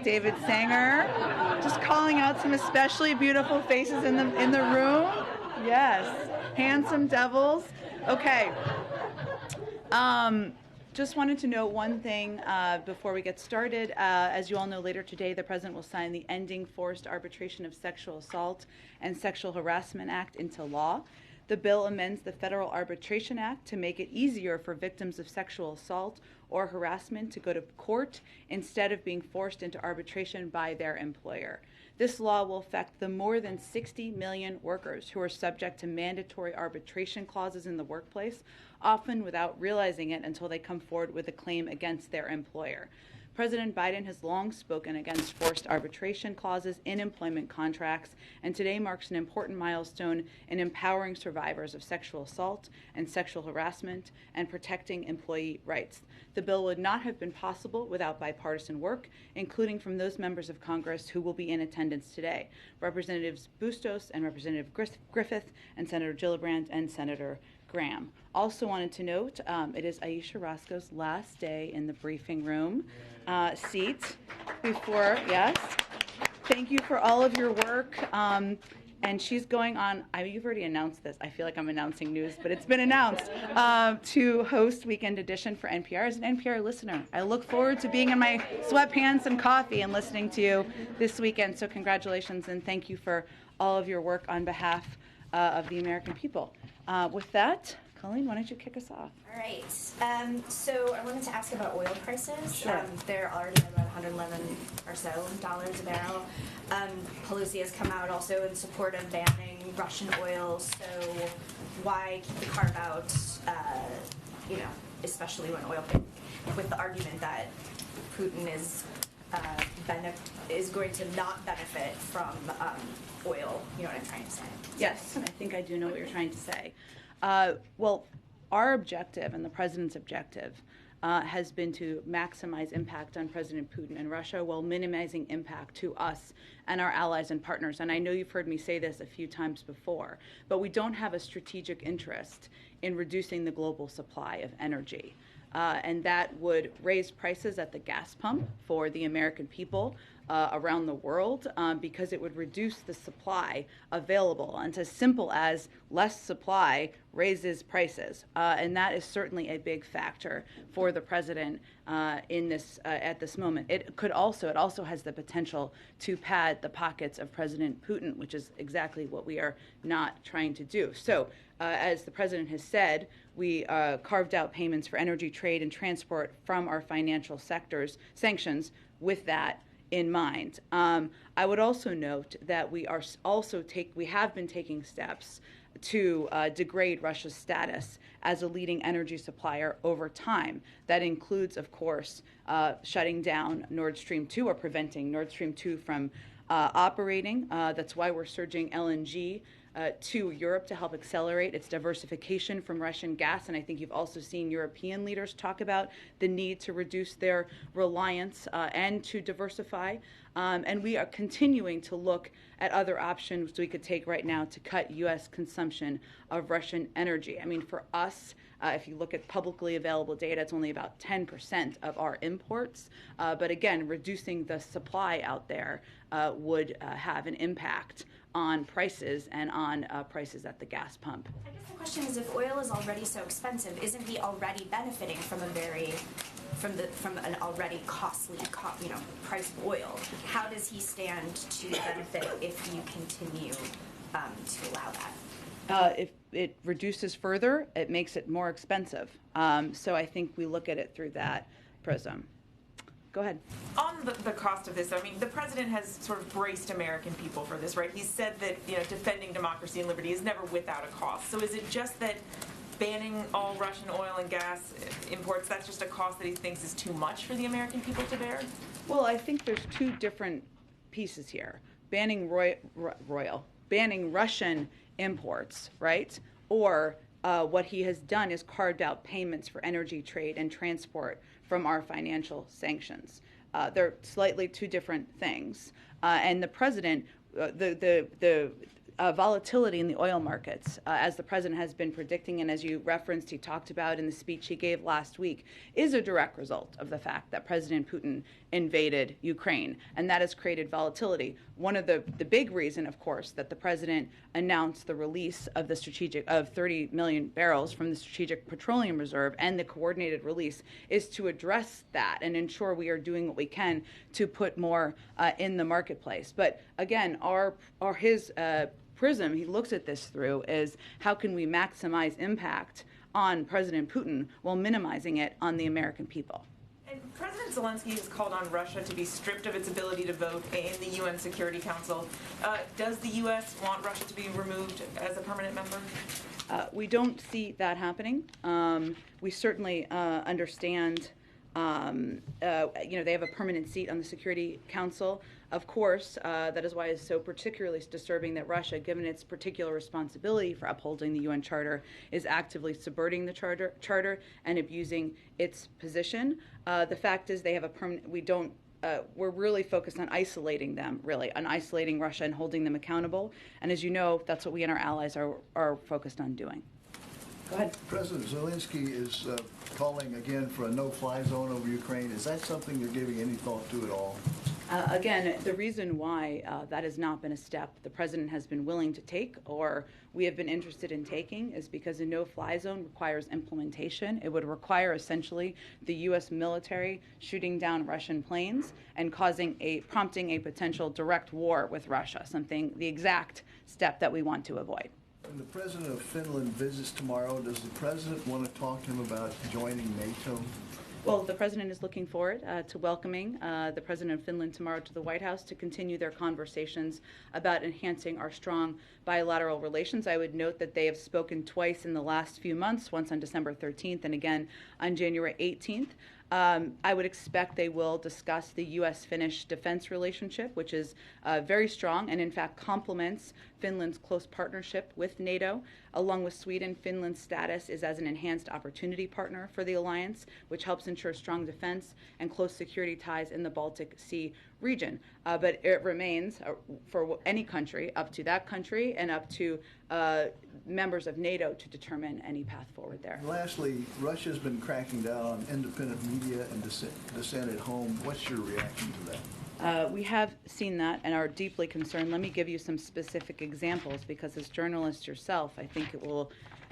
David Sanger. Just calling out some especially beautiful faces in the room. Yes, handsome devils. Okay. Just wanted to note one thing before we get started. As you all know, later today, the President will sign the Ending Forced Arbitration of Sexual Assault and Sexual Harassment Act into law. The bill amends the Federal Arbitration Act to make it easier for victims of sexual assault or harassment to go to court instead of being forced into arbitration by their employer. This law will affect the more than 60 million workers who are subject to mandatory arbitration clauses in the workplace, often without realizing it until they come forward with a claim against their employer. President Biden has long spoken against forced arbitration clauses in employment contracts, and today marks an important milestone in empowering survivors of sexual assault and sexual harassment and protecting employee rights. The bill would not have been possible without bipartisan work, including from those members of Congress who will be in attendance today, Representatives Bustos and Representative Griffith, and Senator Gillibrand and Senator Graham. Also wanted to note, it is Aisha Roscoe's last day in the briefing room seat before, yes. Thank you for all of your work. And she's going on, you've already announced this. I feel like I'm announcing news, but it's been announced, to host Weekend Edition for NPR as an NPR listener. I look forward to being in my sweatpants and coffee and listening to you this weekend. So congratulations and thank you for all of your work on behalf of the American people. With that, Colleen, why don't you kick us off? All right. So I wanted to ask about oil prices. Sure. They're already at about $111 or so a barrel. Pelosi has come out also in support of banning Russian oil. So why keep the carve out, especially when oil, with the argument that Putin is going to not benefit from oil. You know what I'm trying to say? Yes, I think I do know what you're trying to say. Well, our objective and the president's objective has been to maximize impact on President Putin and Russia while minimizing impact to us and our allies and partners. And I know you've heard me say this a few times before, but we don't have a strategic interest in reducing the global supply of energy. And that would raise prices at the gas pump for the American people around the world because it would reduce the supply available. And it's as simple as less supply raises prices. And that is certainly a big factor for the president in this at this moment. It also has the potential to pad the pockets of President Putin, which is exactly what we are not trying to do. So as the president has said, we carved out payments for energy, trade, and transport from our financial sectors sanctions with that in mind. I would also note that we have been taking steps to degrade Russia's status as a leading energy supplier over time. That includes, of course, shutting down Nord Stream 2 or preventing Nord Stream 2 from operating. That's why we're surging LNG to Europe to help accelerate its diversification from Russian gas. And I think you've also seen European leaders talk about the need to reduce their reliance and to diversify. And we are continuing to look at other options we could take right now to cut U.S. consumption of Russian energy. I mean, for us, if you look at publicly available data, it's only about 10% of our imports. But again, reducing the supply out there would have an impact on prices and on prices at the gas pump. I guess the question is, if oil is already so expensive, isn't he already benefiting from an already costly price of oil? How does he stand to benefit if you continue to allow that? If it reduces further, it makes it more expensive. So I think we look at it through that prism. Go ahead. On the cost of this, I mean, the president has sort of braced American people for this, right? He's said that defending democracy and liberty is never without a cost. So is it just that banning all Russian oil and gas imports, that's just a cost that he thinks is too much for the American people to bear? Well, I think there's two different pieces here. Banning banning Russian imports, right? Or what he has done is carved out payments for energy, trade, and transport from our financial sanctions. They're slightly two different things. And the president, the volatility in the oil markets, as the president has been predicting and as you referenced, he talked about in the speech he gave last week, is a direct result of the fact that President Putin invaded Ukraine, and that has created volatility. One of the big reason, of course, that the president announced the release of the 30 million barrels from the Strategic Petroleum Reserve and the coordinated release is to address that and ensure we are doing what we can to put more in the marketplace. But again, his prism he looks at this through is how can we maximize impact on President Putin while minimizing it on the American people. And President Zelensky has called on Russia to be stripped of its ability to vote in the UN Security Council. Does the U.S. want Russia to be removed as a permanent member? We don't see that happening. We certainly understand. They have a permanent seat on the Security Council. Of course, that is why it's so particularly disturbing that Russia, given its particular responsibility for upholding the UN Charter, is actively subverting the Charter and abusing its position. The fact is they have a permanent, we're really focused on isolating them, on isolating Russia and holding them accountable. And as you know, that's what we and our allies are focused on doing. Go ahead. President Zelensky is calling again for a no-fly zone over Ukraine. Is that something you're giving any thought to at all? Again, the reason why that has not been a step the president has been willing to take or we have been interested in taking is because a no-fly zone requires implementation. It would require essentially the U.S. military shooting down Russian planes and prompting a potential direct war with Russia, the exact step that we want to avoid. When the president of Finland visits tomorrow, does the president want to talk to him about joining NATO? Well, the president is looking forward to welcoming the president of Finland tomorrow to the White House to continue their conversations about enhancing our strong bilateral relations. I would note that they have spoken twice in the last few months, once on December 13th and again on January 18th. I would expect they will discuss the U.S.-Finnish defense relationship, which is very strong and in fact complements Finland's close partnership with NATO. Along with Sweden, Finland's status is as an enhanced opportunity partner for the alliance, which helps ensure strong defense and close security ties in the Baltic Sea region. But it remains for any country, up to that country and up to members of NATO to determine any path forward there. And lastly, Russia's been cracking down on independent media and dissent at home. What's your reaction to that? We have seen that and are deeply concerned. Let me give you some specific examples because as journalists yourself, I think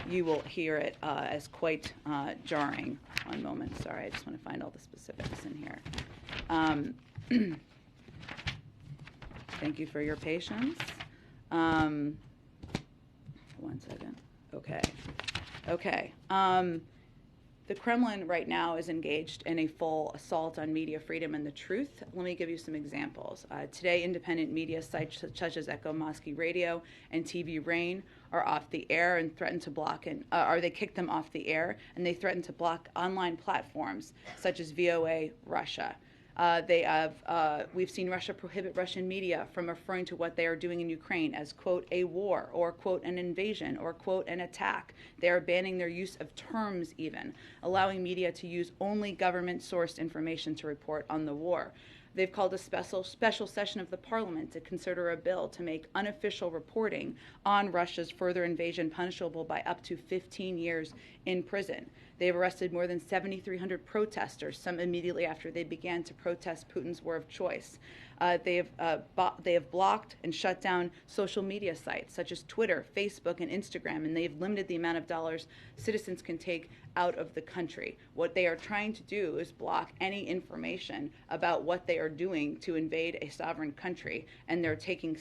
you will hear it as quite jarring. One moment, sorry, I just want to find all the specifics in here. Thank you for your patience. One second. Okay. The Kremlin right now is engaged in a full assault on media freedom and the truth. Let me give you some examples. Today, independent media sites such as Echo Moscow Radio and TV Rain are off the air and threaten to block, they kicked them off the air, and they threaten to block online platforms such as VOA Russia. We've seen Russia prohibit Russian media from referring to what they are doing in Ukraine as, quote, a war, or, quote, an invasion, or, quote, an attack. They are banning their use of terms even, allowing media to use only government-sourced information to report on the war. They've called a special session of the parliament to consider a bill to make unofficial reporting on Russia's further invasion punishable by up to 15 years in prison. They've arrested more than 7,300 protesters, some immediately after they began to protest Putin's war of choice. They have blocked and shut down social media sites such as Twitter, Facebook, and Instagram, and they've limited the amount of dollars citizens can take out of the country. What they are trying to do is block any information about what they are doing to invade a sovereign country, and they're taking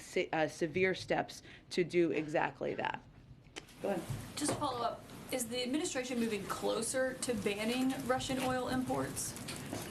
severe steps to do exactly that. Go ahead. Just to follow up, is the administration moving closer to banning Russian oil imports?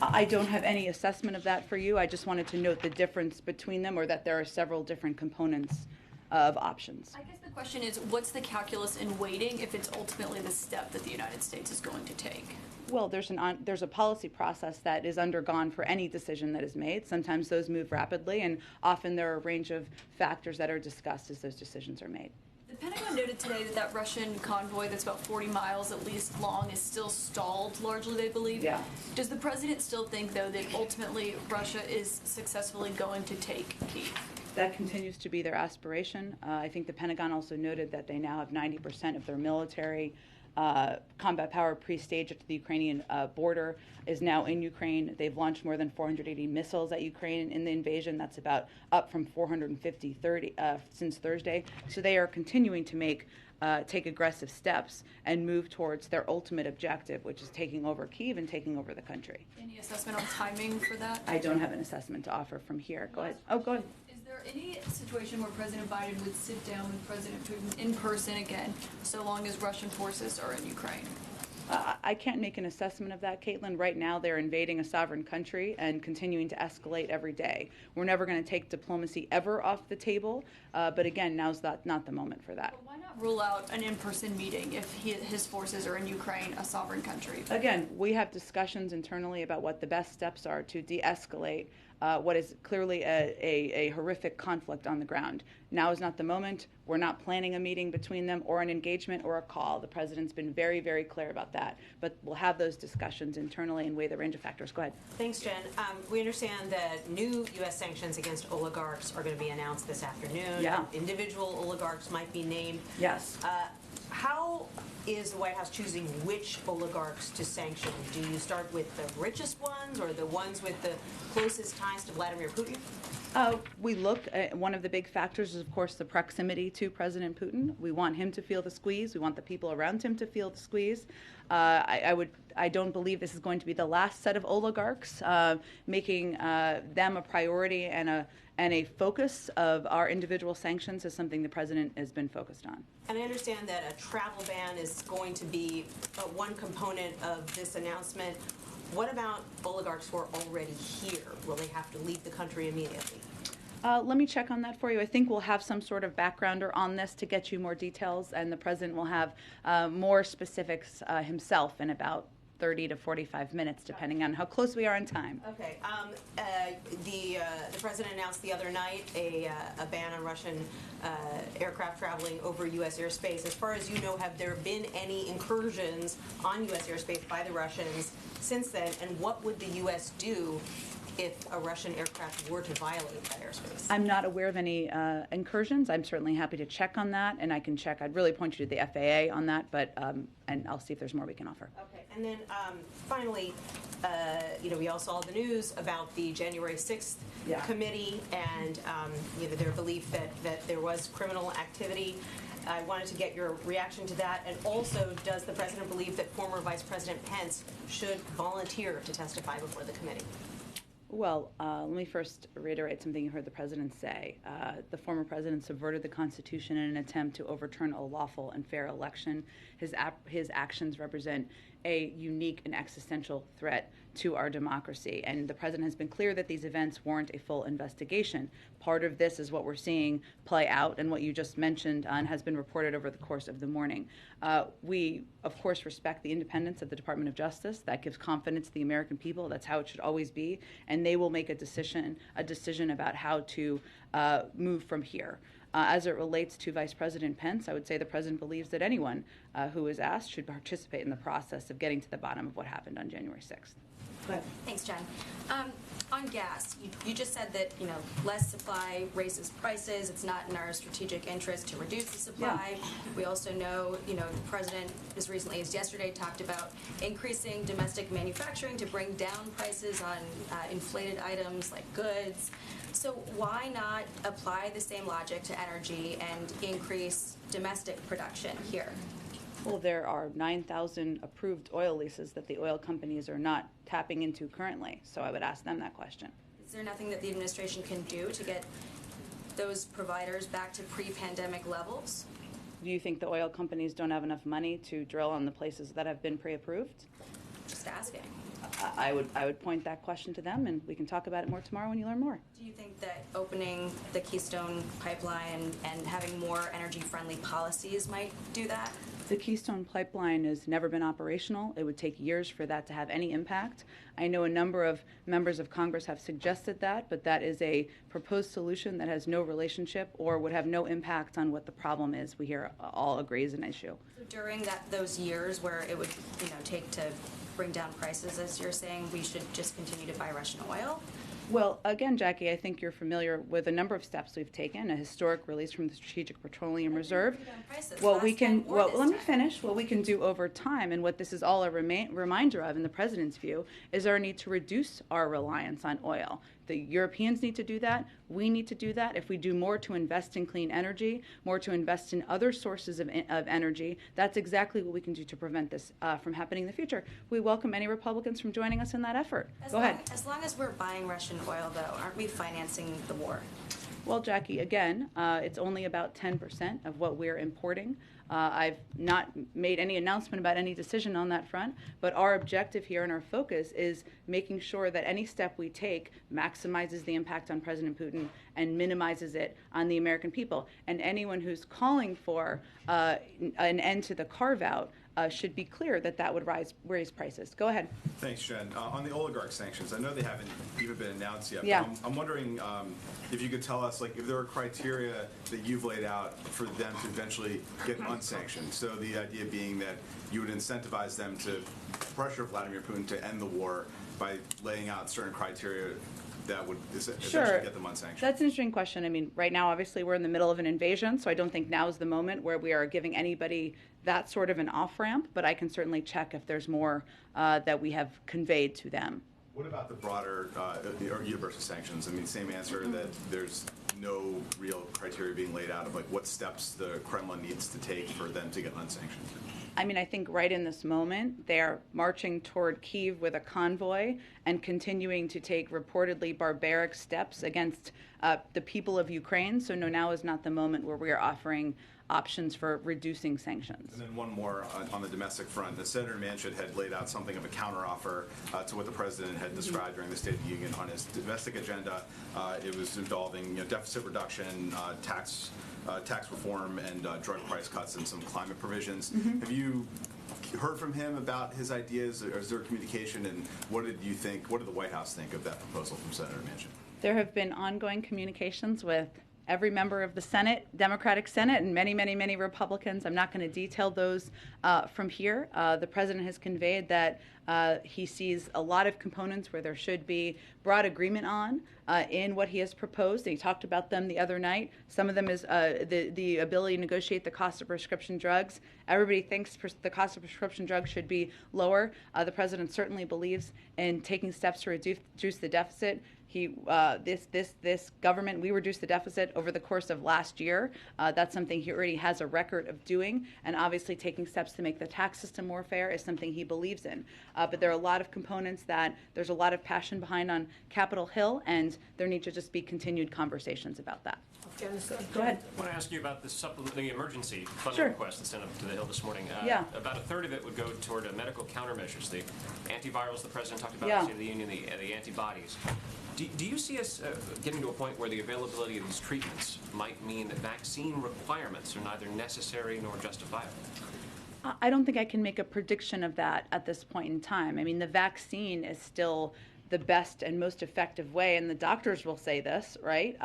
I don't have any assessment of that for you. I just wanted to note the difference between them, or that there are several different components of options. I guess the question is, what's the calculus in waiting if it's ultimately the step that the United States is going to take? Well, there's a policy process that is undergone for any decision that is made. Sometimes those move rapidly, and often there are a range of factors that are discussed as those decisions are made. The Pentagon noted today that Russian convoy that's about 40 miles at least long is still stalled, largely, they believe. Yeah. Does the president still think, though, that ultimately Russia is successfully going to take Kyiv? That continues to be their aspiration. I think the Pentagon also noted that they now have 90% of their military combat power pre-staged at the Ukrainian border is now in Ukraine. They've launched more than 480 missiles at Ukraine in the invasion. That's about up from 450 since Thursday. So they are continuing to take aggressive steps and move towards their ultimate objective, which is taking over Kyiv and taking over the country. Any assessment on timing for that? I don't have an assessment to offer from here. Go ahead. Oh, go ahead. Is there any situation where President Biden would sit down with President Putin in person again, so long as Russian forces are in Ukraine? I can't make an assessment of that, Caitlin. Right now, they're invading a sovereign country and continuing to escalate every day. We're never going to take diplomacy ever off the table, but again, now's not the moment for that. But why not rule out an in-person meeting if his forces are in Ukraine, a sovereign country? Again, we have discussions internally about what the best steps are to de-escalate what is clearly a horrific conflict on the ground. Now is not the moment. We're not planning a meeting between them or an engagement or a call. The president's been very, very clear about that. But we'll have those discussions internally and weigh the range of factors. Go ahead. Thanks, Jen. We understand that new U.S. sanctions against oligarchs are going to be announced this afternoon. Yeah. Individual oligarchs might be named. Yes. How is the White House choosing which oligarchs to sanction? Do you start with the richest ones or the ones with the closest ties to Vladimir Putin? We look at one of the big factors is, of course, the proximity to President Putin. We want him to feel the squeeze. We want the people around him to feel the squeeze. I don't believe this is going to be the last set of oligarchs. Making them a priority and a focus of our individual sanctions is something the president has been focused on. And I understand that a travel ban is going to be one component of this announcement. What about oligarchs who are already here? Will they have to leave the country immediately? Let me check on that for you. I think we'll have some sort of backgrounder on this to get you more details, and the president will have more specifics himself in about 30 to 45 minutes, depending on how close we are in time. Okay. The president announced the other night a ban on Russian aircraft traveling over U.S. airspace. As far as you know, have there been any incursions on U.S. airspace by the Russians since then? And what would the U.S. do if a Russian aircraft were to violate that airspace? I'm not aware of any incursions. I'm certainly happy to check on that, and I can check. I'd really point you to the FAA on that, but and I'll see if there's more we can offer. Okay, and then finally, we all saw the news about the January 6th committee and their belief that there was criminal activity. I wanted to get your reaction to that, and also, does the president believe that former Vice President Pence should volunteer to testify before the committee? Well, let me first reiterate something you heard the president say. The former president subverted the Constitution in an attempt to overturn a lawful and fair election. His actions represent a unique and existential threat to our democracy. And the president has been clear that these events warrant a full investigation. Part of this is what we're seeing play out and what you just mentioned and has been reported over the course of the morning. We, of course, respect the independence of the Department of Justice. That gives confidence to the American people. That's how it should always be. And they will make a decision about how to move from here. As it relates to Vice President Pence, I would say the president believes that anyone who is asked should participate in the process of getting to the bottom of what happened on January 6th. Go ahead. Thanks, Jen. On gas, you just said that less supply raises prices. It's not in our strategic interest to reduce the supply. Yeah. We also know the president as recently as yesterday talked about increasing domestic manufacturing to bring down prices on inflated items like goods. So why not apply the same logic to energy and increase domestic production here? Well, there are 9,000 approved oil leases that the oil companies are not tapping into currently, so I would ask them that question. Is there nothing that the administration can do to get those providers back to pre-pandemic levels? Do you think the oil companies don't have enough money to drill on the places that have been pre-approved? Just asking. I would point that question to them, and we can talk about it more tomorrow when you learn more. Do you think that opening the Keystone pipeline and having more energy-friendly policies might do that? The Keystone pipeline has never been operational. It would take years for that to have any impact. I know a number of members of Congress have suggested that, but that is a proposed solution that has no relationship or would have no impact on what the problem is. We here all agree is an issue. So during those years where it would take to bring down prices, as you're saying, we should just continue to buy Russian oil? Well, again, Jackie, I think you're familiar with a number of steps we've taken, a historic release from the Strategic Petroleum Reserve. What we can, well, let me finish. What we can do over time, and what this is all a reminder of in the President's view, is our need to reduce our reliance on oil. The Europeans need to do that. We need to do that. If we do more to invest in clean energy, more to invest in other sources of energy, that's exactly what we can do to prevent this from happening in the future. We welcome any Republicans from joining us in that effort. Go ahead. As long as we're buying Russian oil, though, aren't we financing the war? Well, Jackie, again, it's only about 10% of what we're importing. I've not made any announcement about any decision on that front, but our objective here and our focus is making sure that any step we take maximizes the impact on President Putin and minimizes it on the American people. And anyone who's calling for an end to the carve-out should be clear that that would raise prices. Go ahead. Thanks, Jen. On the oligarch sanctions, I know they haven't even been announced yet. Yeah. But I'm wondering if you could tell us, like, if there are criteria that you've laid out for them to eventually get unsanctioned. So the idea being that you would incentivize them to pressure Vladimir Putin to end the war by laying out certain criteria that would essentially get them unsanctioned. That's an interesting question. I mean, right now, obviously, we're in the middle of an invasion, so I don't think now is the moment where we are giving anybody that sort of an off-ramp, but I can certainly check if there's more that we have conveyed to them. What about the broader or universal sanctions? I mean, same answer, that there's no real criteria being laid out of like what steps the Kremlin needs to take for them to get unsanctioned. I mean, I think right in this moment, they're marching toward Kyiv with a convoy and continuing to take reportedly barbaric steps against the people of Ukraine. So no, now is not the moment where we are offering options for reducing sanctions. And then one more on the domestic front. The Senator Manchin had laid out something of a counteroffer to what the president had described during the State of the Union on his domestic agenda. It was involving deficit reduction, tax reform, and drug price cuts and some climate provisions. Have you heard from him about his ideas, or is there communication, and what did you think, what did the White House think of that proposal from Senator Manchin? There have been ongoing communications with every member of the Senate, Democratic Senate, and many, many, many Republicans. I'm not going to detail those from here. The president has conveyed that he sees a lot of components where there should be broad agreement on in what he has proposed. And he talked about them the other night. Some of them is the ability to negotiate the cost of prescription drugs. Everybody thinks the cost of prescription drugs should be lower. The president certainly believes in taking steps to reduce the deficit. This government, we reduced the deficit over the course of last year. That's something he already has a record of doing, and obviously taking steps to make the tax system more fair is something he believes in. But there are a lot of components that there's a lot of passion behind on Capitol Hill, and there need to just be continued conversations about that. Go ahead. I want to ask you about the emergency funding request that's sent up to the Hill this morning. About a third of it would go toward medical countermeasures, the antivirals the president talked about, the State of the Union, the antibodies. Do you see us getting to a point where the availability of these treatments might mean that vaccine requirements are neither necessary nor justifiable? I don't think I can make a prediction of that at this point in time. I mean, the vaccine is still the best and most effective way, and the doctors will say this, right,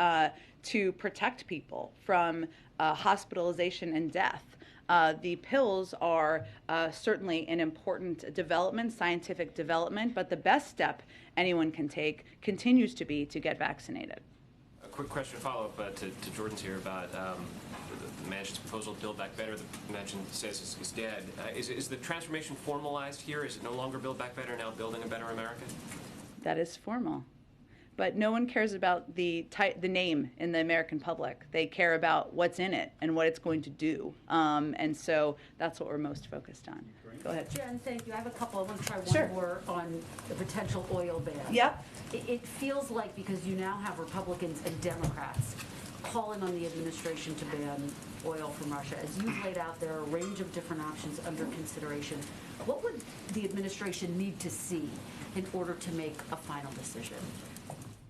to protect people from hospitalization and death. The pills are certainly an important development, scientific development, but the best step anyone can take continues to be to get vaccinated. A quick question follow-up to Jordan's here about the Manchin's proposal, Build Back Better. The Manchin says is dead. Is the transformation formalized here? Is it no longer Build Back Better, now Building a Better America? That is formal. But no one cares about the name in the American public. They care about what's in it and what it's going to do. And so that's what we're most focused on. Go ahead. Jen, thank you. I have a couple. I want to try one more on the potential oil ban. Yep. It feels like, because you now have Republicans and Democrats calling on the administration to ban oil from Russia. As you've laid out, there are a range of different options under consideration. What would the administration need to see in order to make a final decision?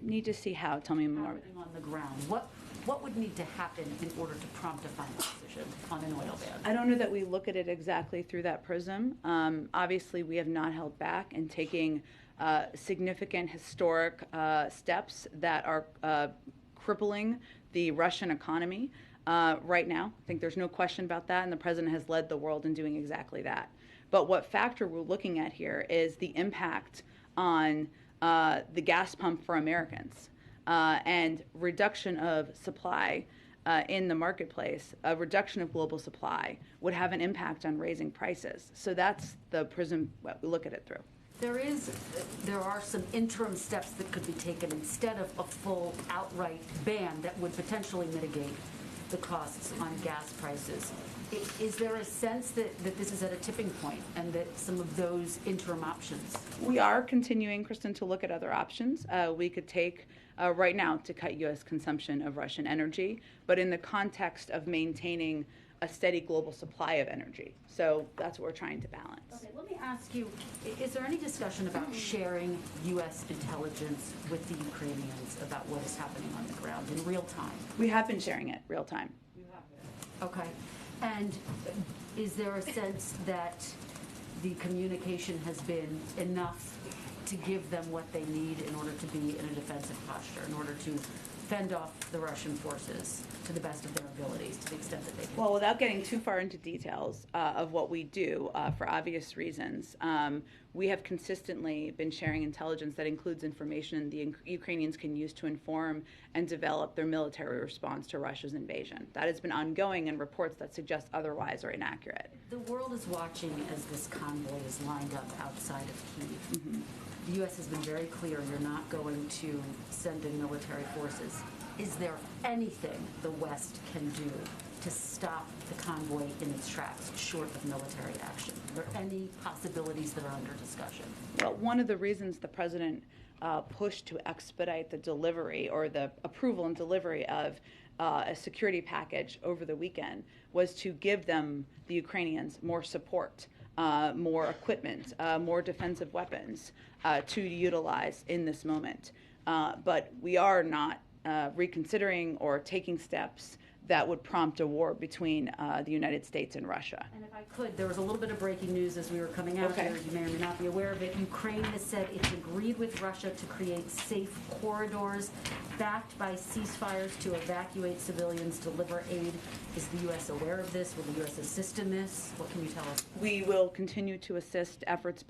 Need to see how? Tell me more. Happening on the ground. What would need to happen in order to prompt a final decision on an oil ban? I don't know that we look at it exactly through that prism. Obviously, we have not held back in taking significant historic steps that are crippling the Russian economy right now. I think there's no question about that, and the president has led the world in doing exactly that. But what factor we're looking at here is the impact on the gas pump for Americans. And reduction of supply in the marketplace, a reduction of global supply would have an impact on raising prices. So that's the prism we look at it through. There are some interim steps that could be taken instead of a full outright ban that would potentially mitigate the costs on gas prices. Is there a sense that this is at a tipping point and that some of those interim options? We are continuing, Kristen, to look at other options. We could take right now to cut U.S. consumption of Russian energy, but in the context of maintaining a steady global supply of energy. So that's what we're trying to balance. Okay, let me ask you, is there any discussion about sharing U.S. intelligence with the Ukrainians about what is happening on the ground in real time? We have been sharing it real time. You have been. Okay. And is there a sense that the communication has been enough to give them what they need in order to be in a defensive posture, in order to fend off the Russian forces to the best of their abilities, to the extent that they can? Well, without getting too far into details of what we do, for obvious reasons, we have consistently been sharing intelligence that includes information the Ukrainians can use to inform and develop their military response to Russia's invasion. That has been ongoing, and reports that suggest otherwise are inaccurate. The world is watching as this convoy is lined up outside of Kyiv. Mm-hmm. The U.S. has been very clear you're not going to send in military forces. Is there anything the West can do to stop the convoy in its tracks, short of military action? Are there any possibilities that are under discussion? Well, one of the reasons the president pushed to expedite the delivery or the approval and delivery of a security package over the weekend was to give them, the Ukrainians, more support, more equipment, more defensive weapons to utilize in this moment. But we are not reconsidering or taking steps that would prompt a war between the United States and Russia. And if I could, there was a little bit of breaking news as we were coming out here. You may or may not be aware of it. Ukraine has said it's agreed with Russia to create safe corridors backed by ceasefires to evacuate civilians, deliver aid. Is the U.S. aware of this? Will the U.S. assist in this? What can you tell us? We will continue to assist efforts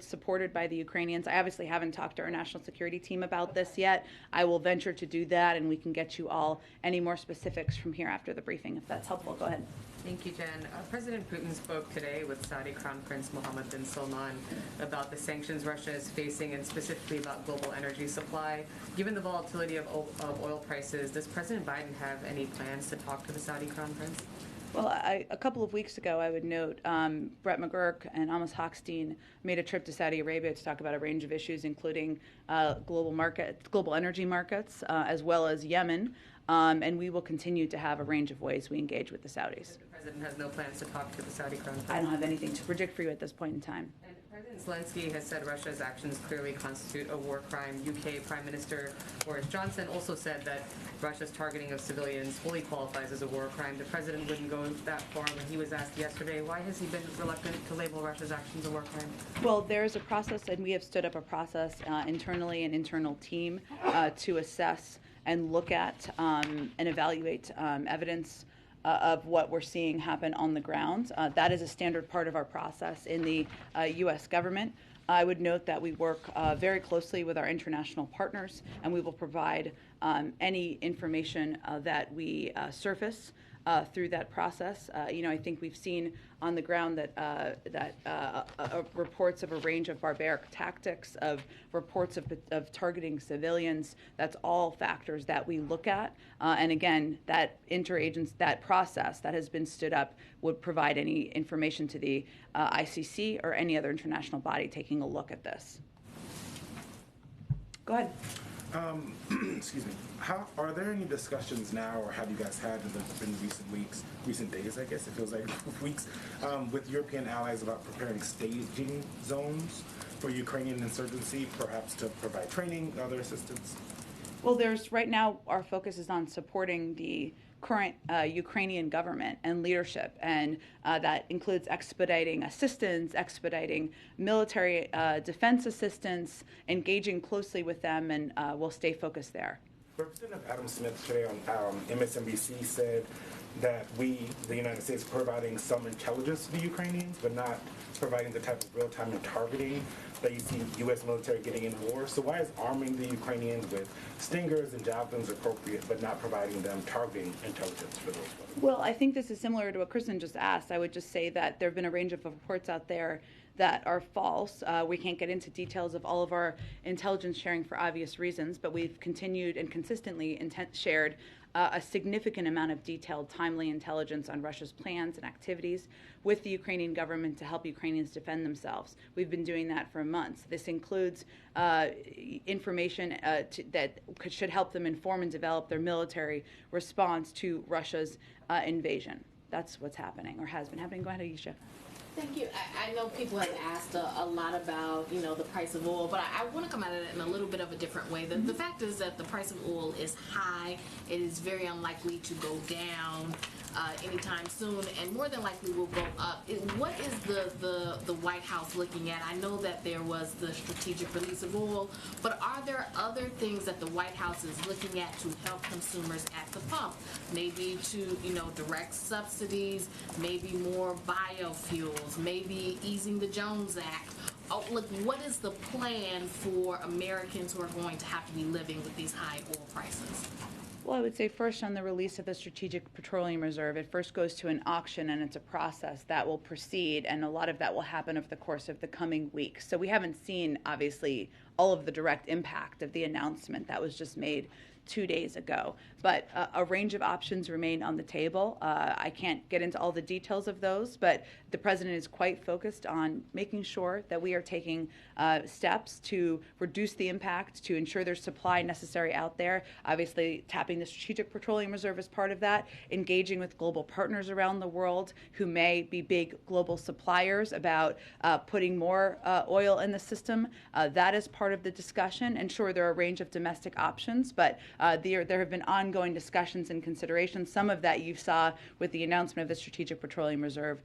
supported by the Ukrainians. I obviously haven't talked to our national security team about this yet. I will venture to do that, and we can get you all any more specifics from here after the briefing, if that's helpful. Go ahead. Thank you, Jen. President Putin spoke today with Saudi Crown Prince Mohammed bin Salman about the sanctions Russia is facing and specifically about global energy supply. Given the volatility of oil prices, does President Biden have any plans to talk to the Saudi Crown Prince? Well, a couple of weeks ago, I would note, Brett McGurk and Amos Hochstein made a trip to Saudi Arabia to talk about a range of issues, including global energy markets, as well as Yemen. And we will continue to have a range of ways we engage with the Saudis. The President has no plans to talk to the Saudi Crown Prince? I don't have anything to predict for you at this point in time. And President Zelensky has said Russia's actions clearly constitute a war crime. UK Prime Minister Boris Johnson also said that Russia's targeting of civilians fully qualifies as a war crime. The President wouldn't go that far when he was asked yesterday. Why has he been reluctant to label Russia's actions a war crime? Well, there's a process, and we have stood up a process internally, an internal team to assess and look at and evaluate evidence of what we're seeing happen on the ground. That is a standard part of our process in the U.S. government. I would note that we work very closely with our international partners, and we will provide any information that we surface through that process. I think we've seen on the ground that reports of a range of barbaric tactics, of reports of targeting civilians. That's all factors that we look at. And again, that process that has been stood up would provide any information to the ICC or any other international body taking a look at this. Go ahead. Excuse me. Are there any discussions now, or have you guys had in recent days, I guess it feels like weeks, with European allies about preparing staging zones for Ukrainian insurgency, perhaps to provide training, other assistance? Well, right now our focus is on supporting the current Ukrainian government and leadership, and that includes expediting assistance, expediting military defense assistance, engaging closely with them, and we'll stay focused there. Representative Adam Smith today on MSNBC said that we, the United States, are providing some intelligence to the Ukrainians, but not providing the type of real-time and targeting that you see U.S. military getting in war. So why is arming the Ukrainians with Stingers and Javelins appropriate, but not providing them targeting intelligence for those weapons? Well, I think this is similar to what Kristen just asked. I would just say that there have been a range of reports out there that are false. We can't get into details of all of our intelligence sharing for obvious reasons, but we've continued and consistently shared a significant amount of detailed, timely intelligence on Russia's plans and activities with the Ukrainian government to help Ukrainians defend themselves. We've been doing that for months. This includes information that should help them inform and develop their military response to Russia's invasion. That's what's happening or has been happening. Go ahead, Aisha. Thank you. I know people have asked a lot about, the price of oil, but I want to come at it in a little bit of a different way. The fact is that the price of oil is high. It is very unlikely to go down anytime soon, and more than likely will go up. What is the White House looking at? I know that there was the strategic release of oil, but are there other things that the White House is looking at to help consumers at the pump? Maybe to, direct subsidies, maybe more biofuels, maybe easing the Jones Act. Oh, look, what is the plan for Americans who are going to have to be living with these high oil prices? Well, I would say first on the release of the Strategic Petroleum Reserve, it first goes to an auction and it's a process that will proceed, and a lot of that will happen over the course of the coming weeks. So we haven't seen, obviously, all of the direct impact of the announcement that was just made 2 days ago. But a range of options remain on the table. I can't get into all the details of those, but the president is quite focused on making sure that we are taking steps to reduce the impact, to ensure there's supply necessary out there. Obviously, tapping the Strategic Petroleum Reserve is part of that, engaging with global partners around the world who may be big global suppliers about putting more oil in the system. That is part of the discussion. And sure, there are a range of domestic options, but there have been ongoing discussions and considerations. Some of that you saw with the announcement of the Strategic Petroleum Reserve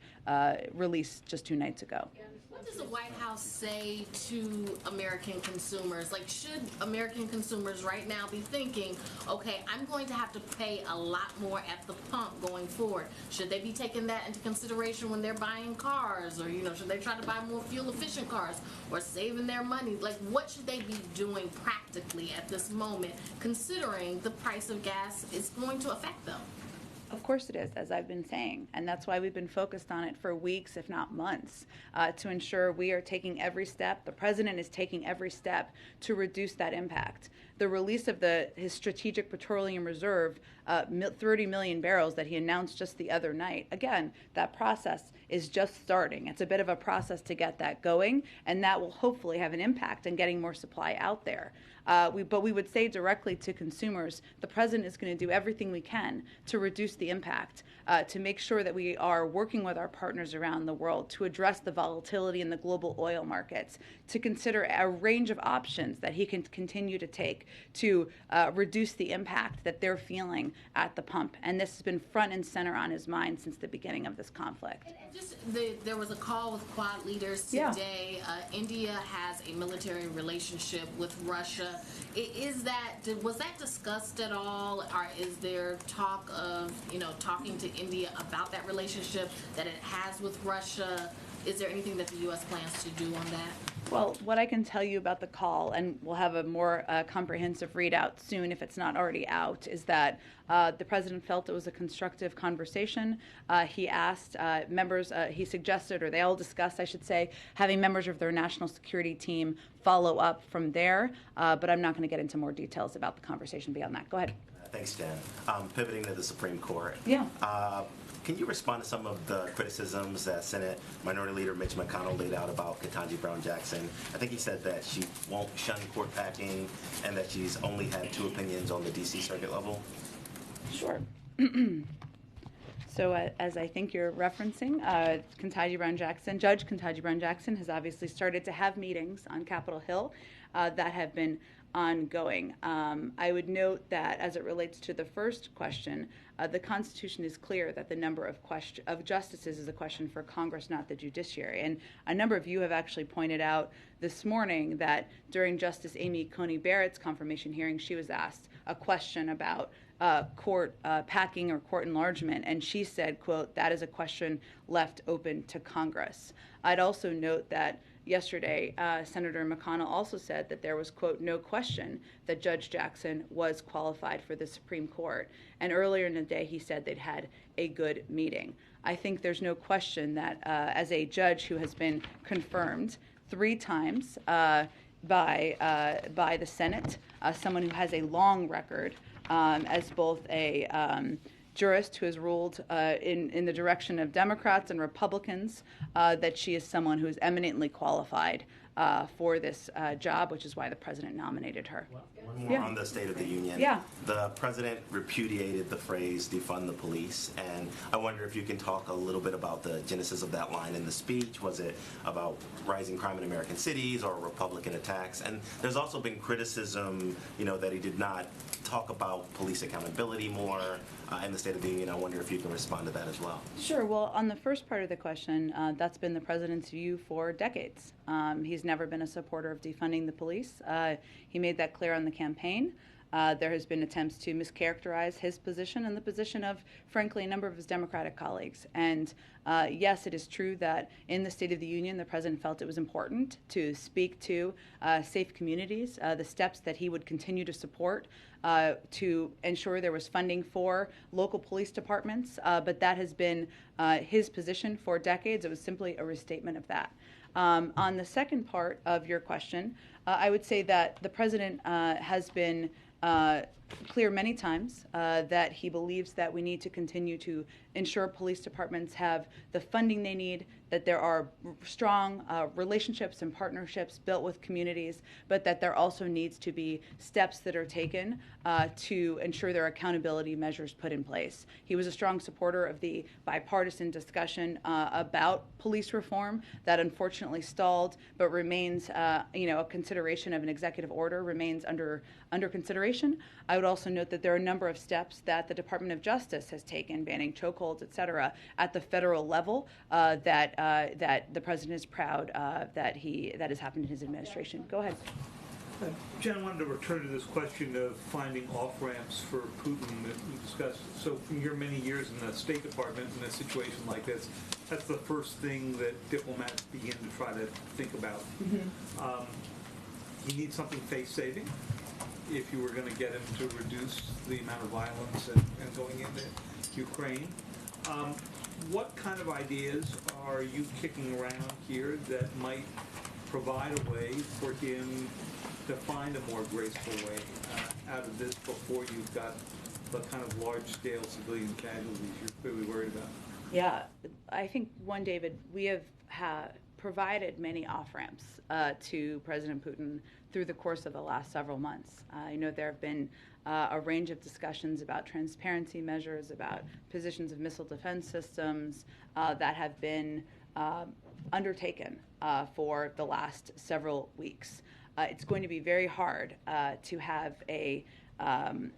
released just 2 nights ago. What does the White House say to American consumers? Like, should American consumers right now be thinking, okay, I'm going to have to pay a lot more at the pump going forward? Should they be taking that into consideration when they're buying cars? Or, should they try to buy more fuel-efficient cars or saving their money? Like, what should they be doing practically at this moment, considering the price of gas is going to affect them? Of course it is, as I've been saying, and that's why we've been focused on it for weeks, if not months, to ensure we are taking every step. The president is taking every step to reduce that impact. The release of his Strategic Petroleum Reserve, 30 million barrels that he announced just the other night. Again, that process is just starting. It's a bit of a process to get that going, and that will hopefully have an impact on getting more supply out there. But we would say directly to consumers, the president is going to do everything we can to reduce the impact, to make sure that we are working with our partners around the world to address the volatility in the global oil markets, to consider a range of options that he can continue to take to reduce the impact that they're feeling at the pump. And this has been front and center on his mind since the beginning of this conflict. There was a call with Quad leaders today. Yeah. India has a military relationship with Russia. Was that discussed at all? Or is there talk of, talking to India about that relationship that it has with Russia? Is there anything that the U.S. plans to do on that? Well, what I can tell you about the call, and we'll have a more comprehensive readout soon if it's not already out, is that the president felt it was a constructive conversation. He asked members, he suggested, or they all discussed, I should say, having members of their national security team follow up from there. But I'm not going to get into more details about the conversation beyond that. Go ahead. Thanks, Jen. Pivoting to the Supreme Court. Yeah. Can you respond to some of the criticisms that Senate Minority Leader Mitch McConnell laid out about Ketanji Brown Jackson? I think he said that she won't shun court packing and that she's only had 2 opinions on the D.C. Circuit level. Sure. So as I think you're referencing, Ketanji Brown Jackson, Judge Ketanji Brown Jackson has obviously started to have meetings on Capitol Hill that have been ongoing. I would note that as it relates to the first question, the Constitution is clear that the number of justices is a question for Congress, not the judiciary. And a number of you have actually pointed out this morning that during Justice Amy Coney Barrett's confirmation hearing, she was asked, a question about court packing or court enlargement, and she said, quote, "That is a question left open to Congress." I'd also note that yesterday, Senator McConnell also said that there was, quote, "no question that Judge Jackson was qualified for the Supreme Court." And earlier in the day, he said they'd had a good meeting. I think there's no question that as a judge who has been confirmed 3 times by the Senate, someone who has a long record as both a jurist who has ruled in the direction of Democrats and Republicans, that she is someone who is eminently qualified for this job, which is why the president nominated her. One more on the State of the Union. Yeah. The president repudiated the phrase defund the police, and I wonder if you can talk a little bit about the genesis of that line in the speech. Was it about rising crime in American cities or Republican attacks? And there's also been criticism, that he did not talk about police accountability more in the State of the Union. I wonder if you can respond to that as well. Sure. Well, on the first part of the question, that's been the president's view for decades. He's never been a supporter of defunding the police. He made that clear on the campaign. There has been attempts to mischaracterize his position and the position of, frankly, a number of his Democratic colleagues. And yes, it is true that in the State of the Union, the president felt it was important to speak to safe communities, the steps that he would continue to support to ensure there was funding for local police departments. But that has been his position for decades. It was simply a restatement of that. On the second part of your question, I would say that the president has been clear many times that he believes that we need to continue to ensure police departments have the funding they need, that there are strong relationships and partnerships built with communities, but that there also needs to be steps that are taken to ensure there are accountability measures put in place. He was a strong supporter of the bipartisan discussion about police reform that unfortunately stalled, but remains, a consideration of an executive order remains under consideration. I would also note that there are a number of steps that the Department of Justice has taken, banning chokeholds, et cetera, at the federal level that the president is proud that has happened in his administration. Go ahead. Jen, I wanted to return to this question of finding off-ramps for Putin that we discussed. So from your many years in the State Department in a situation like this, that's the first thing that diplomats begin to try to think about. Mm-hmm. You need something face-saving if you were going to get him to reduce the amount of violence and going into Ukraine. What kind of ideas are you kicking around here that might provide a way for him to find a more graceful way out of this before you've got the kind of large-scale civilian casualties you're clearly worried about? Yeah, I think, David, we have provided many off-ramps to President Putin through the course of the last several months. I know there have been a range of discussions about transparency measures, about positions of missile defense systems that have been undertaken for the last several weeks. It's going to be very hard to have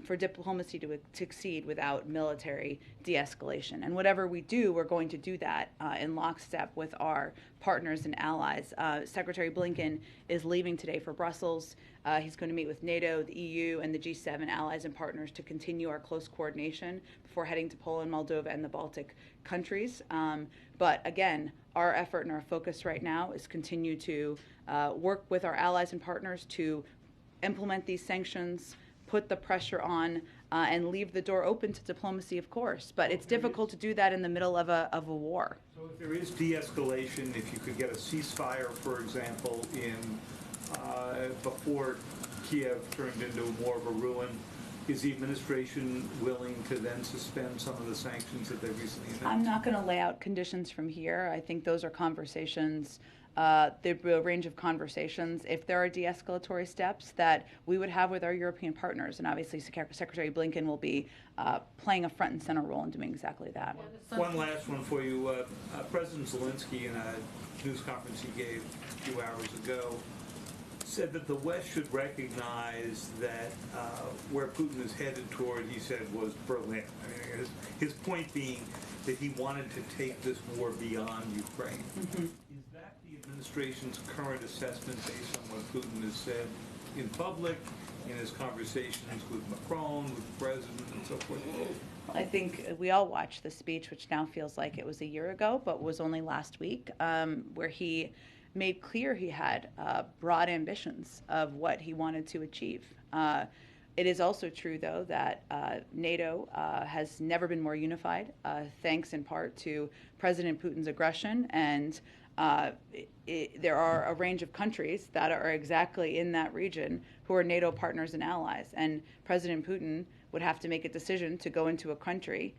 for diplomacy to succeed without military de-escalation. And whatever we do, we're going to do that in lockstep with our partners and allies. Secretary Blinken is leaving today for Brussels. He's going to meet with NATO, the EU, and the G7 allies and partners to continue our close coordination before heading to Poland, Moldova, and the Baltic countries. But again, our effort and our focus right now is continue to work with our allies and partners to implement these sanctions, put the pressure on, and leave the door open to diplomacy, of course. But it's difficult to do that in the middle of a war. So if there is de-escalation, if you could get a ceasefire, for example, before Kiev turned into more of a ruin, is the administration willing to then suspend some of the sanctions that they recently announced? I'm not going to lay out conditions from here. I think those are conversations, the range of conversations, if there are de-escalatory steps, that we would have with our European partners. And obviously, Secretary Blinken will be playing a front and center role in doing exactly that. One last one for you. President Zelensky, in a news conference he gave a few hours ago, said that the West should recognize that where Putin is headed toward, he said, was Berlin. I mean, his point being that he wanted to take this war beyond Ukraine. Mm-hmm. Is that the administration's current assessment based on what Putin has said in public in his conversations with Macron, with the president, and so forth? I think we all watched the speech, which now feels like it was a year ago, but was only last week, where he made clear he had broad ambitions of what he wanted to achieve. It is also true, though, that NATO has never been more unified, thanks in part to President Putin's aggression. And there are a range of countries that are exactly in that region who are NATO partners and allies. And President Putin would have to make a decision to go into a country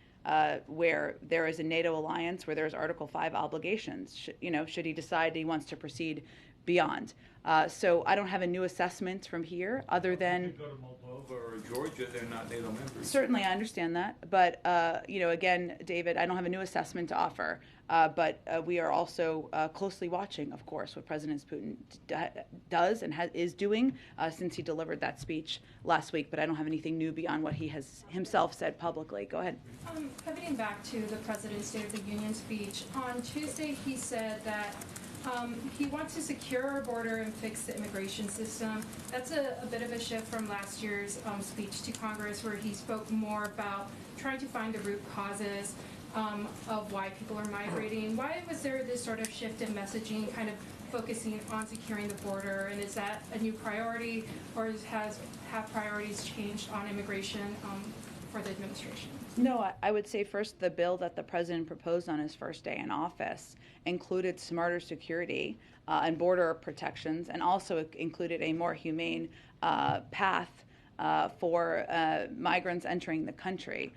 where there is a NATO alliance, where there's Article 5 obligations, should he decide he wants to proceed beyond. So I don't have a new assessment from here other than... If you go to Moldova or Georgia, they're not NATO members. Certainly, I understand that. But, again, David, I don't have a new assessment to offer. But we are also closely watching, of course, what President Putin does and is doing since he delivered that speech last week. But I don't have anything new beyond what he has himself said publicly. Go ahead. Pivoting back to the President's State of the Union speech, on Tuesday he said that he wants to secure our border and fix the immigration system. That's a bit of a shift from last year's speech to Congress, where he spoke more about trying to find the root causes of why people are migrating. Why was there this sort of shift in messaging, kind of focusing on securing the border? And is that a new priority, or have priorities changed on immigration for the administration? No, I would say first the bill that the president proposed on his first day in office included smarter security and border protections, and also included a more humane path for migrants entering the country.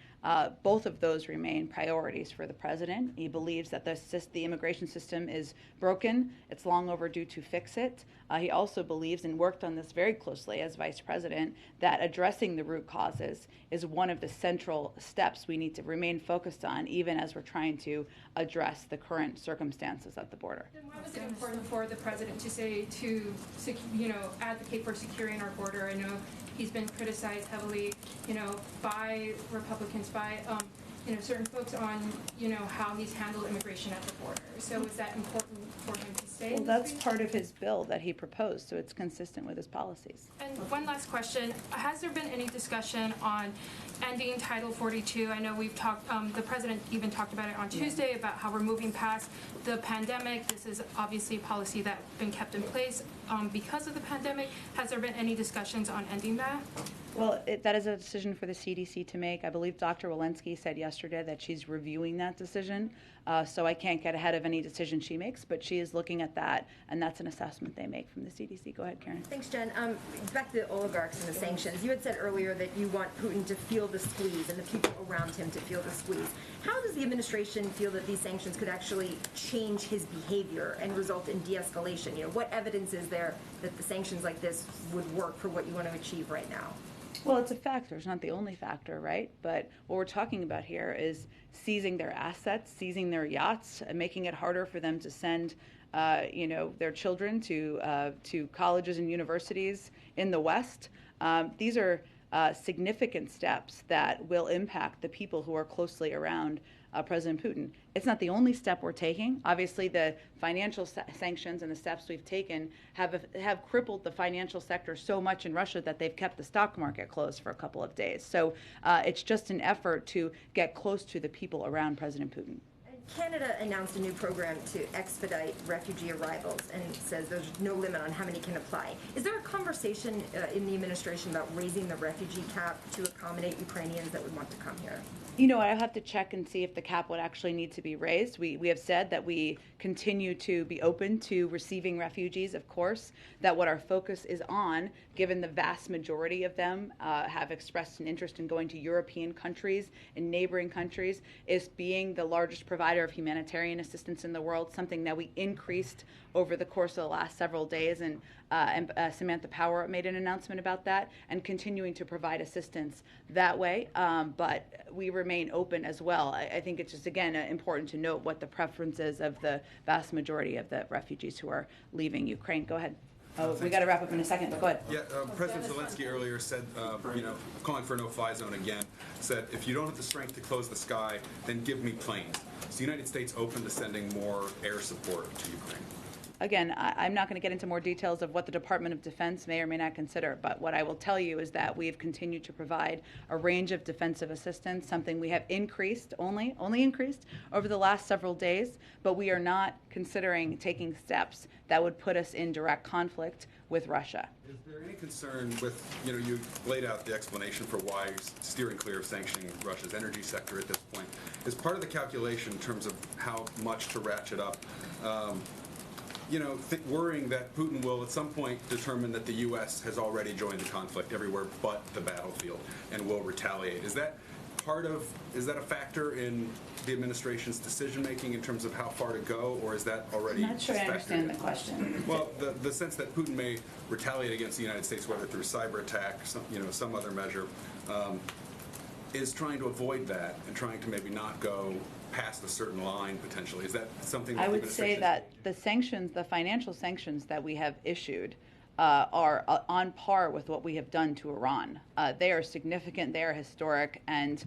Both of those remain priorities for the president. He believes that the immigration system is broken. It's long overdue to fix it. He also believes, and worked on this very closely as vice president, that addressing the root causes is one of the central steps we need to remain focused on, even as we're trying to address the current circumstances at the border. Then why was it important for the president to say advocate for securing our border? I know he's been criticized heavily, by Republicans, by certain folks on, how he's handled immigration at the border. So is that important for him to say? Well, that's part of his bill that he proposed, so it's consistent with his policies. And one last question: has there been any discussion on ending Title 42? I know we've talked. The president even talked about it on Tuesday about how we're moving past the pandemic. This is obviously a policy that's been kept in place because of the pandemic. Has there been any discussions on ending that? Well, that is a decision for the CDC to make. I believe Dr. Walensky said yesterday that she's reviewing that decision, so I can't get ahead of any decision she makes, but she is looking at that, and that's an assessment they make from the CDC. Go ahead, Karen. Thanks, Jen. Back to the oligarchs and the sanctions. You had said earlier that you want Putin to feel the squeeze and the people around him to feel the squeeze. How does the administration feel that these sanctions could actually change his behavior and result in de-escalation? What evidence is there that the sanctions like this would work for what you want to achieve right now? Well, it's a factor. It's not the only factor, right? But what we're talking about here is seizing their assets, seizing their yachts, and making it harder for them to send, their children to colleges and universities in the West. These are significant steps that will impact the people who are closely around President Putin. It's not the only step we're taking. Obviously, the financial sanctions and the steps we've taken have crippled the financial sector so much in Russia that they've kept the stock market closed for a couple of days. So it's just an effort to get close to the people around President Putin. Canada announced a new program to expedite refugee arrivals and says there's no limit on how many can apply. Is there a conversation in the administration about raising the refugee cap to accommodate Ukrainians that would want to come here? I'll have to check and see if the cap would actually need to be raised. We have said that we continue to be open to receiving refugees, of course, that what our focus is on, given the vast majority of them have expressed an interest in going to European countries and neighboring countries, is being the largest provider of humanitarian assistance in the world, something that we increased over the course of the last several days, and Samantha Power made an announcement about that, and continuing to provide assistance that way. But we remain open as well. I think it's just, again, important to note what the preferences of the vast majority of the refugees who are leaving Ukraine. Go ahead. We got to wrap up in a second, but go ahead. Yeah, President Zelensky earlier said, calling for a no-fly zone again, said, if you don't have the strength to close the sky, then give me planes. Is the United States open to sending more air support to Ukraine? again, I'm not going to get into more details of what the Department of Defense may or may not consider, but what I will tell you is that we have continued to provide a range of defensive assistance, something we have increased, only increased over the last several days, but we are not considering taking steps that would put us in direct conflict with Russia. Is there any concern with, you laid out the explanation for why you're steering clear of sanctioning Russia's energy sector at this point. Is part of the calculation in terms of how much to ratchet up, worrying that Putin will at some point determine that the U.S. has already joined the conflict everywhere but the battlefield and will retaliate? Is that a factor in the administration's decision-making in terms of how far to go, or is that already I'm not sure I understand the question. Well, the sense that Putin may retaliate against the United States, whether through cyber attack, some other measure, is trying to avoid that and trying to maybe not go past a certain line potentially. Is that something that I would say that the sanctions, the financial sanctions that we have issued, are on par with what we have done to Iran. They are significant, they are historic, and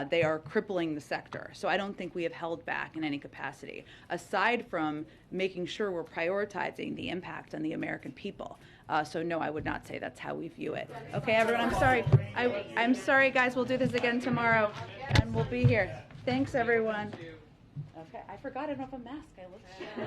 they are crippling the sector. So I don't think we have held back in any capacity, aside from making sure we're prioritizing the impact on the American people. So no, I would not say that's how we view it. Okay, everyone, I'm sorry. I'm sorry, guys. We'll do this again tomorrow, and we'll be here. Thanks, everyone. Okay, I forgot I don't have a mask. I looked.